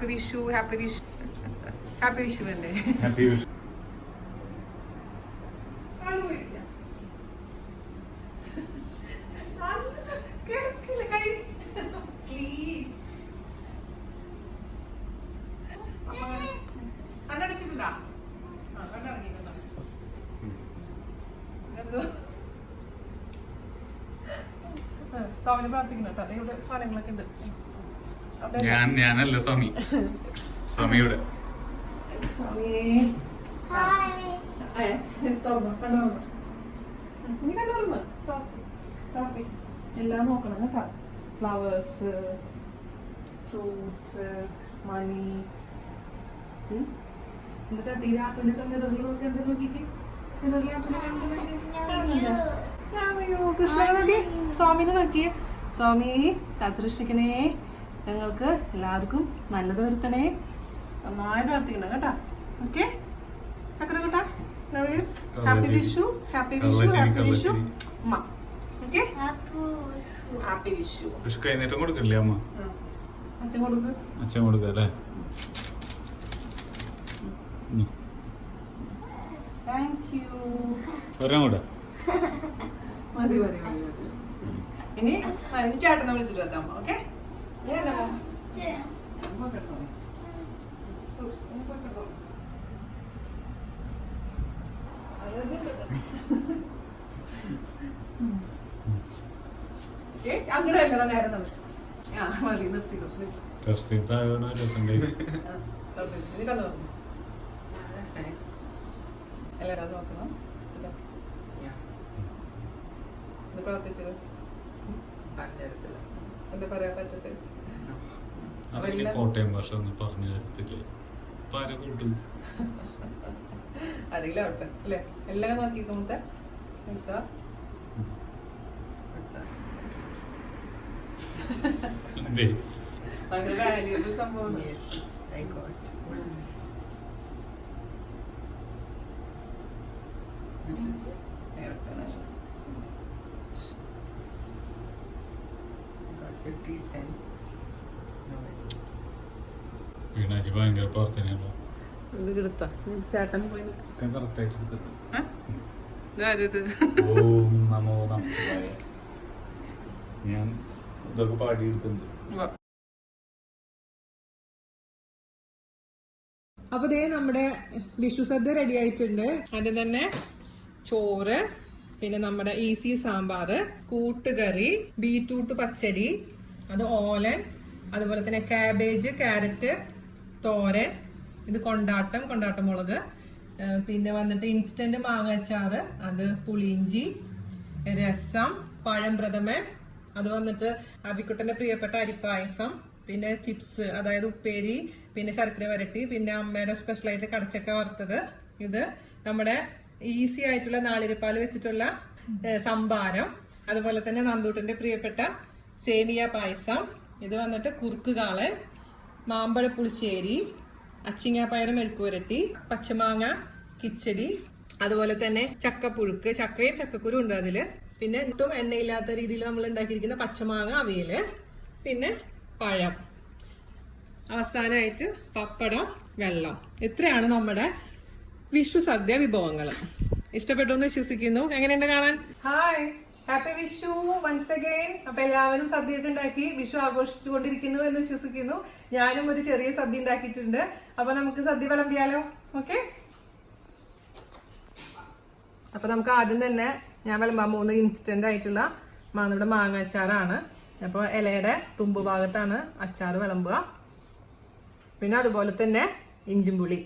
Vishu happy Vishu happy Vishu അല്ലേ? Happy Vishu. സ്വാമിനെ പ്രാർത്ഥിക്കണം കേട്ടോ. ഇവിടെ സാധനങ്ങളൊക്കെ ഉണ്ട്. ഞാനല്ല സ്വാമി, സ്വാമിയുടെ എല്ലാം നോക്കണം കേട്ടോ. ഫ്ലവേഴ്സ്, ഫ്രൂട്ട്സ്, മണി. എന്നിട്ട് തീരാത്തതിന്റെ മിററിലൊക്കെ ഉണ്ട്. നോക്കിക്ക്, കൃഷ്ണനെ നോക്കി, സ്വാമിനെ നോക്കി. സ്വാമി കാത്തുരക്ഷിക്കണേ, ഞങ്ങൾക്ക് എല്ലാവർക്കും നല്ലത് വരുത്തണേ. നന്നായി പ്രാർത്ഥിക്കണം കേട്ടോ. ഓക്കെ ചക്കര കേട്ടാ. Happy Vishu happy Vishu happy Vishu അമ്മ. Okay happy Vishu. വിഷു കൈനീട്ടം കൊടുക്കില്ലേ അമ്മ? അച്ഛൻ കൊടുക്ക്. അച്ഛൻ കൊടുക്കല്ലേ? Thank you. ഒരാ കൂടെ മതി മതി മതി മതി. ഇനി ചേട്ടനെ വിളിച്ചിട്ട് വരാം. ഓക്കെ അങ്ങനെയല്ലടാ നേരം നമ്മൾ മതി നിർത്തി എല്ലാരും നോക്കണം. ഇത് പ്രവർത്തിച്ചത് എന്താ പറയാൻ പറ്റത്തില്ല. കോട്ടയം ഭാഷ ഒന്നും പറഞ്ഞു തരത്തില്ലേ? അറിയില്ല അവിടെ അല്ലേ? എല്ലാം നോക്കിക്കോട്ടെ. അങ്ങനെ വാല്യൂബിൾ സംഭവം. വീണാജി ഭയങ്കര പ്രാർത്ഥനയല്ലോ. ചേട്ടൻ പോയി ഓം നമോ നമഃശിവായ. ഞാൻ ഇതൊക്കെ പാടിയെടുത്തിട്ടുണ്ട്. അപ്പൊ ദേ നമ്മുടെ വിഷു സദ്യ റെഡി ആയിട്ടുണ്ട്. ആദ്യം തന്നെ ചോറ്, പിന്നെ നമ്മുടെ ഈസി സാമ്പാർ, കൂട്ടുകറി, ബീറ്റ്റൂട്ട് പച്ചടി, അത് ഓലൻ, അതുപോലെ തന്നെ കാബേജ്, ക്യാരറ്റ് തോരൻ, ഇത് കൊണ്ടാട്ടം മുളക്, പിന്നെ വന്നിട്ട് ഇൻസ്റ്റന്റ് മാങ്ങ അച്ചാറ്, അത് പുളിയിഞ്ചി, രസം, പഴം പ്രഥമൻ, അത് വന്നിട്ട് അവിക്കുട്ടന്റെ പ്രിയപ്പെട്ട അരിപ്പായസം, പിന്നെ ചിപ്സ് അതായത് ഉപ്പേരി, പിന്നെ ശർക്കര വരട്ടി, പിന്നെ അമ്മയുടെ സ്പെഷ്യലായിട്ട് കടച്ചക്ക വറുത്തത്, ഇത് നമ്മുടെ ഈസി ആയിട്ടുള്ള നാളികപ്പാൽ വെച്ചിട്ടുള്ള സംഭാരം, അതുപോലെ തന്നെ നന്ദൂട്ടന്റെ പ്രിയപ്പെട്ട സേമിയ പായസം, ഇത് വന്നിട്ട് കുറുക്ക് കാളൻ, മാമ്പഴ പുളിശ്ശേരി, അച്ചിങ്ങാപ്പയറ് മെഴുക്കുവരട്ടി, പച്ചമാങ്ങ കിച്ചടി, അതുപോലെ തന്നെ ചക്കപ്പുഴുക്ക്, ചക്കയും ചക്കക്കുരു ഉണ്ട് അതില്, പിന്നെ ഒട്ടും എണ്ണയില്ലാത്ത രീതിയിൽ നമ്മൾ ഉണ്ടാക്കിയിരിക്കുന്ന പച്ചമാങ്ങ അവിയല്, പിന്നെ പഴം, അവസാനമായിട്ട് പപ്പടം, വെള്ളം. ഇത്രയാണ് നമ്മുടെ വിഷു സദ്യ വിഭവങ്ങൾ. ഇഷ്ടപ്പെട്ടു എന്ന് വിശ്വസിക്കുന്നു. എങ്ങനെയുണ്ട് കാണാൻ? Hi, happy Vishu once again. അപ്പൊ എല്ലാവരും സദ്യയൊക്കെ ഉണ്ടാക്കി വിഷു ആഘോഷിച്ചുകൊണ്ടിരിക്കുന്നു എന്ന് വിശ്വസിക്കുന്നു. ഞാനും ഒരു ചെറിയ സദ്യ ഉണ്ടാക്കിയിട്ടുണ്ട്. അപ്പൊ നമുക്ക് സദ്യ വിളമ്പിയാലോ? ഓക്കെ. അപ്പൊ നമുക്ക് ആദ്യം തന്നെ ഞാൻ വിളമ്പാൻ പോകുന്ന ഇൻസ്റ്റന്റ് ആയിട്ടുള്ള നമ്മുടെ മാങ്ങ അച്ചാറാണ്. അപ്പോൾ ഇലയുടെ തുമ്പ് ഭാഗത്താണ് അച്ചാറ് വിളമ്പുക. പിന്നെ അതുപോലെ തന്നെ ഇഞ്ചിമ്പുളി,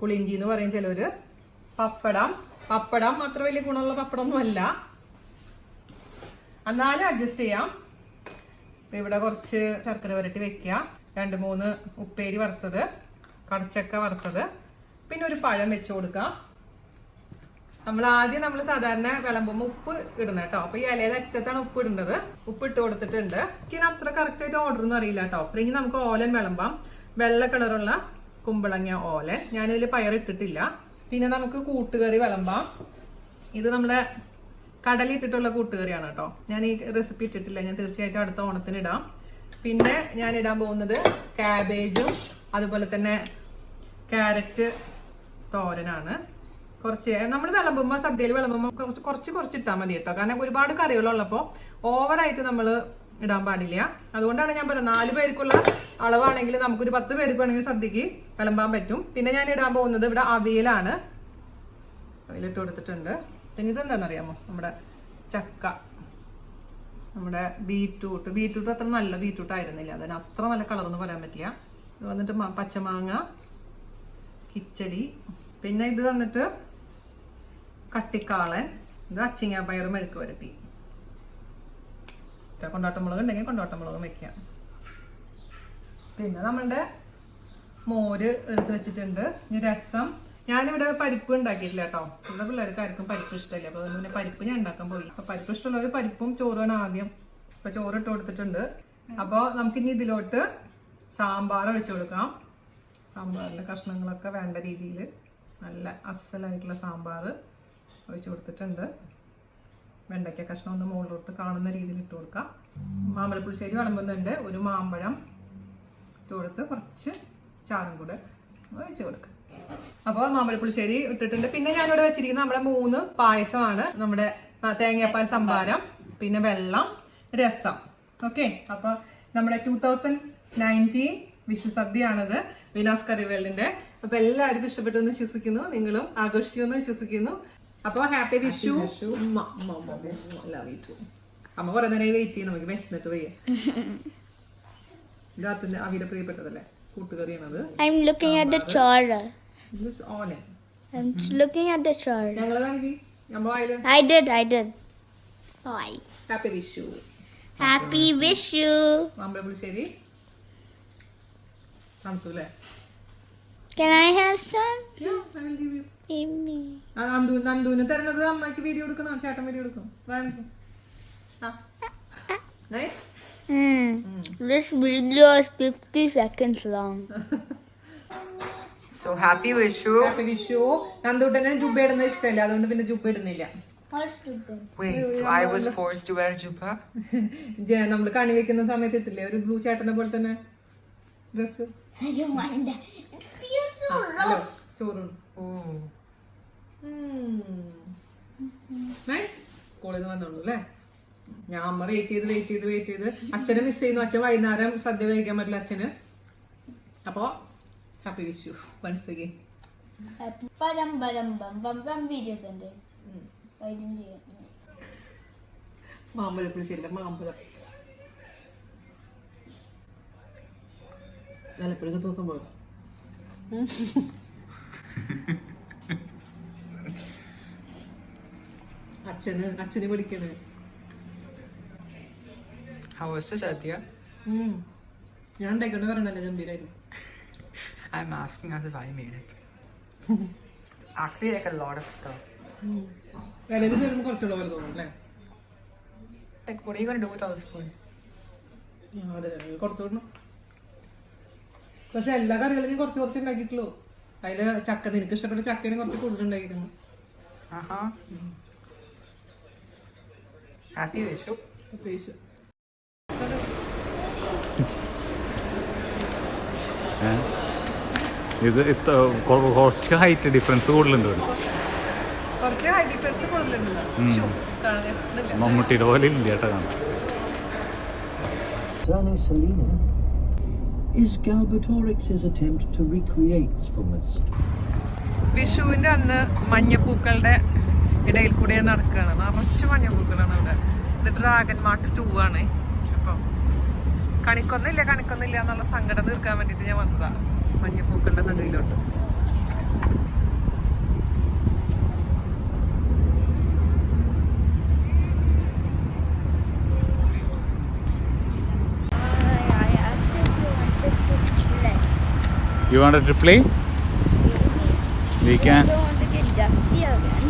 പുളിയിഞ്ചി എന്ന് പറയും ചിലവര്. പപ്പടം അത്ര വലിയ ഗുണമുള്ള പപ്പടമൊന്നും അല്ല, എന്നാലും അഡ്ജസ്റ്റ് ചെയ്യാം. ഇവിടെ കുറച്ച് ശർക്കര വരട്ടി വെക്കുക, 2-3 ഉപ്പേരി വറുത്തത്, കടച്ചക്ക വറുത്തത്, പിന്നെ ഒരു പഴം വെച്ചു കൊടുക്കാം. നമ്മൾ സാധാരണ വിളമ്പുമ്പോൾ ഉപ്പ് ഇടണം കേട്ടോ. അപ്പൊ ഈ ഇലയുടെ അറ്റത്താണ് ഉപ്പ് ഇടേണ്ടത്. ഉപ്പ് ഇട്ട് കൊടുത്തിട്ടുണ്ട്. എനിക്ക് അത്ര കറക്റ്റ് ആയിട്ട് ഓർഡർ ഒന്നും അറിയില്ല കേട്ടോ. അല്ലെങ്കിൽ നമുക്ക് ഓലൻ വിളമ്പാം, വെള്ള കളറുള്ള കുമ്പളങ്ങ ഓലൻ. ഞാനിതിൽ പയറിട്ടിട്ടില്ല. പിന്നെ നമുക്ക് കൂട്ടുകറി വിളമ്പാം. ഇത് നമ്മുടെ കടലിട്ടിട്ടുള്ള കൂട്ടുകറിയാണ് കേട്ടോ. ഞാൻ ഈ റെസിപ്പി ഇട്ടിട്ടില്ല, ഞാൻ തീർച്ചയായിട്ടും അടുത്ത ഓണത്തിന് ഇടാം. പിന്നെ ഞാൻ ഇടാൻ പോകുന്നത് കാബേജും അതുപോലെ തന്നെ ക്യാരറ്റ് തോരനാണ്. കുറച്ച് നമ്മൾ വിളമ്പുമ്പോൾ സദ്യയിൽ വിളമ്പുമ്പോൾ കുറച്ച് ഇട്ടാൽ മതി കേട്ടോ. കാരണം ഒരുപാട് കറികളുള്ളപ്പോൾ ഓവറായിട്ട് നമ്മൾ ഇടാൻ പാടില്ല. അതുകൊണ്ടാണ് ഞാൻ പറയുന്നത് 4 പേർക്കുള്ള അളവാണെങ്കിൽ നമുക്കൊരു 10 പേർക്ക് വേണമെങ്കിൽ സദ്യക്ക് വിളമ്പാൻ പറ്റും. പിന്നെ ഞാൻ ഇടാൻ പോകുന്നത് ഇവിടെ അവിയലാണ്. അവിയലിട്ട് കൊടുത്തിട്ടുണ്ട്. പിന്നെ ഇതെന്താണെന്നറിയാമോ, നമ്മുടെ ചക്ക, നമ്മുടെ ബീറ്റ്റൂട്ട് അത്ര നല്ല ബീറ്റ്റൂട്ട് ആയിരുന്നില്ല, അതിന് അത്ര നല്ല കളറൊന്നും പറയാൻ പറ്റില്ല. ഇത് വന്നിട്ട് പച്ചമാങ്ങ കിച്ചടി, പിന്നെ ഇത് വന്നിട്ട് കട്ടിക്കാളൻ, ഇത് അച്ചിങ്ങാപ്പയർ മെഴുക്ക് വരട്ടി. കൊണ്ടാട്ടമുളക് ഉണ്ടെങ്കിൽ കൊണ്ടാട്ടമുളകും വെക്കാം. പിന്നെ നമ്മളുടെ മോര് എടുത്ത് വെച്ചിട്ടുണ്ട്. ഇനി രസം, ഞാനിവിടെ പരിപ്പ് ഉണ്ടാക്കിയിട്ടില്ല കേട്ടോ. ഇവിടെ പിള്ളേർക്ക് ആർക്കും പരിപ്പ് ഇഷ്ടമില്ല, അപ്പൊ പിന്നെ പരിപ്പ് ഞാൻ ഉണ്ടാക്കാൻ പോയി. അപ്പൊ പരിപ്പ് ഇഷ്ടമുള്ളവർ പരിപ്പും ചോറുമാണ് ആദ്യം. ഇപ്പൊ ചോറ് ഇട്ട് കൊടുത്തിട്ടുണ്ട്. അപ്പോൾ നമുക്കിനി ഇതിലോട്ട് സാമ്പാർ ഒഴിച്ചു കൊടുക്കാം. സാമ്പാറിന്റെ കഷ്ണങ്ങളൊക്കെ വേണ്ട രീതിയിൽ നല്ല അസലായിട്ടുള്ള സാമ്പാർ ഒഴിച്ചു കൊടുത്തിട്ടുണ്ട്. വെണ്ടയ്ക്ക കഷ്ണം ഒന്ന് മുകളിലോട്ട് കാണുന്ന രീതിയിൽ ഇട്ട് കൊടുക്കാം. മാമ്പഴപ്പുളിശ്ശേരി വിളമ്പുന്നുണ്ട്. ഒരു മാമ്പഴം ഇട്ട് കൊടുത്ത് കുറച്ച് ചാറും കൂടെ ഒഴിച്ചു കൊടുക്കാം. അപ്പോൾ മാമ്പഴപ്പുളിശ്ശേരി ഇട്ടിട്ടുണ്ട്. പിന്നെ ഞാനിവിടെ വെച്ചിരിക്കുന്നത് നമ്മുടെ 3 പായസമാണ്. നമ്മുടെ തേങ്ങാപ്പാൽ സംഭാരം, പിന്നെ വെള്ളം, രസം. ഓക്കെ, അപ്പോൾ നമ്മുടെ 2019 വിഷു സദ്യയാണിത്, വീനാസ് കറിവേൾഡിന്റെ. അപ്പൊ എല്ലാവർക്കും ഇഷ്ടപ്പെട്ടു എന്ന് വിശ്വസിക്കുന്നു, നിങ്ങളും ആഘോഷിച്ചു എന്ന് വിശ്വസിക്കുന്നു. അപ്പൊ ഹാപ്പി വിഷു. അമ്മ കുറെ നേരം വെയിറ്റ് ചെയ്യും, നമുക്ക് വിശന്നിട്ട് വയ്യ. ഗാത്തിന്റെ അവിയുടെ പ്രിയപ്പെട്ടതല്ലേ കൂട്ടുകറിയാണത്. I'm looking at the chora. This on it. I'm looking at the chora. ഞങ്ങളെ കാണിക്ക്. അമ്മ വായില്. I did. Why? Happy Vishu. Happy Vishu. മാമ്പഴപ്പുളിശ്ശേരി തണുത്തു അല്ലേ? Can I have some? Yeah, I will give you. Give me. നന്ദുവിന് തരുന്നത് അമ്മയ്ക്ക് വീഡിയോ എടുക്കണം, ചേട്ടൻ വീഡിയോ എടുക്കും. Nice. This video is 50 seconds long. So happy Vishu. Happy Vishu. നന്ദുട്ടന് ജുബ്ബ ഇടുന്നത് ഇഷ്ടമല്ല, അതുകൊണ്ട് പിന്നെ ജുബ്ബ ഇടുന്നില്ല. What's stupid? Wait, so I was forced to wear jubba? നമ്മള് കണി വെക്കുന്ന സമയത്ത് ഇട്ടില്ലേ ഒരു ബ്ലൂ ചേട്ടനെ പോലെ തന്നെ dress. I don't mind that. It feels so rough. ചോറും Oh. നൈസ്. സ്കൂളിൽ നിന്ന് വന്നോളൂ അല്ലേ? ഞാൻ അമ്മ വെയിറ്റ് ചെയ്ത് അച്ഛനെ മിസ് ചെയ്യുന്നു. അച്ഛൻ വൈകുന്നേരം സദ്യ കഴിക്കാൻ പറ്റില്ല അച്ഛന്. അപ്പോ happy Vishu once again. Bam videos and it. Why didn't you? മാമ്പഴപ്പുളിശ്ശേരിയുടെ മാമ്പഴം എപ്പോഴും കിട്ടുന്ന സംഭവം. അച്ഛന് പഠിക്കണേ. How was the Sadya? ഞാൻ ഉണ്ടായിക്കൊണ്ട് പറയണല്ലേ ഗംഭീരായിരുന്നു. I'm asking as if I made it. Actually, like a lot of stuff. വിലയിൽ തരുമ്പോൾ കുറച്ചുള്ള പോലെ തോന്നും അല്ലേ? Like, what are you gonna do with all this food? അതെ, കൊടുത്തു വിടണം. പക്ഷെ എല്ലാ കറികളും ഞാൻ കുറച്ച് ഉണ്ടാക്കിയിട്ടുള്ളൂ. അതില് ചക്ക, നിനക്ക് ഇഷ്ടപ്പെട്ട ചക്കേനെ കുറച്ച് കൂടുതൽ ഉണ്ടാക്കിയിരുന്നു. Happy Vishu. ഇത് കുറച്ച് ഹൈറ്റ് ഡിഫറൻസ് കൂടുതലുണ്ട്. കുറച്ച് ഹൈ ഡിഫറൻസ് കൂടുതലുണ്ട്. മമ്മൂട്ടിയുടെ പോലെ ഇല്ല ചേട്ടാ കാണാൻ. Concerning Selena is Galbatorix's attempt to recreate fullness. വിഷുവിന്റെ അന്ന് മഞ്ഞപ്പൂക്കളുടെ ഇടയിൽ കൂടെ നടക്കുകയാണ്. നിറച്ച് മഞ്ഞപ്പൂക്കളാണ് അവിടെ. ഇത് ഡ്രാഗൺ മാർട്ട് 2 ആണ്. അപ്പം കണിക്കൊന്നില്ല എന്നുള്ള സങ്കടം തീർക്കാൻ വേണ്ടിട്ട് ഞാൻ വന്നതാ മഞ്ഞപ്പൂക്കളുടെ നടുവിലോട്ട്. You wanted to play? We can. I don't want to get dusty again.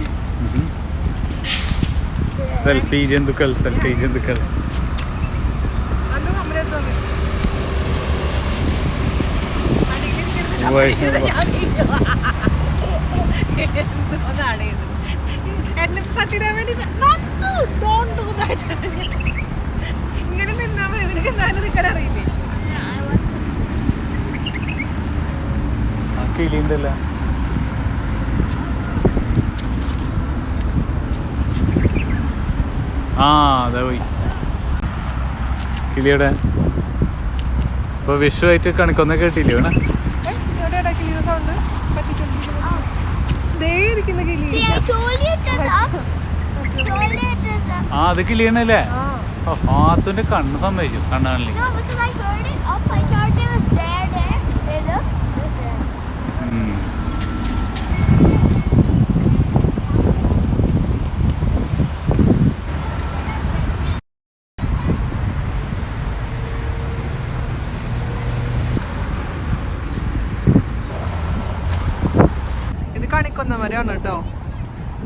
Selfie jendukal. എന്നെ തട്ടിടാൻ വേണ്ടി ഇങ്ങനെ നിന്നാ മതി, നിനക്ക് എന്തായാലും നിൽക്കാൻ അറിയില്ലേ? I want to see. ആ കിളിയുണ്ടല്ലോ. ആ അതെ പോയി കിളിയുടെ. ഇപ്പൊ വിഷുവായിട്ട് കണിക്കൊന്ന കേട്ടില്ലേ വേണ? എവിടെയാടാ കിളിയുടെ സൗണ്ട്? ദേ ഇരിക്കുന്ന കിളി. See, I told you it was up. Told you it was up. ആ അത് കിളിയാണല്ലേ? ആത്തുന്റെ കണ്ണ് സമ്മതിച്ചു, കണ്ണ് കാണില്ലേ? No, because I heard it up. I thought it was there. Hey, look. It was there. ഇത് കണിക്കൊന്ന മരമാണ് കേട്ടോ.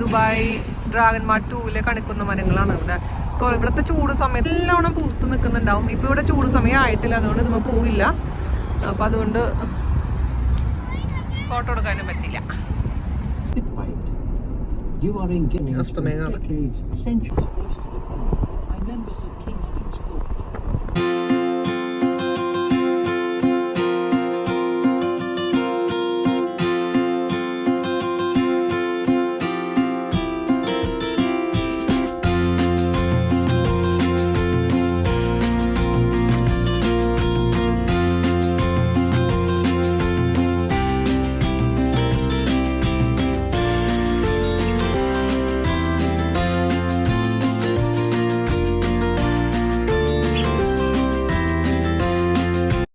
ദുബായ് ഡ്രാഗൺ മാർട്ട് 2-ലെ കണിക്കൊന്ന മരങ്ങളാണ് ഇവിടെ. ഇവിടുത്തെ ചൂട് സമയത്ത് നല്ലോണം പൂത്ത് നിൽക്കുന്നുണ്ടാവും. ഇപ്പൊ ഇവിടെ ചൂട് സമയം ആയിട്ടില്ല, അതുകൊണ്ട് ഇതുമ്മ പോവില്ല. അപ്പൊ അതുകൊണ്ട് ഫോട്ടോ എടുക്കാനും പറ്റില്ല. You are engaged for decades, centuries, by members of King Court.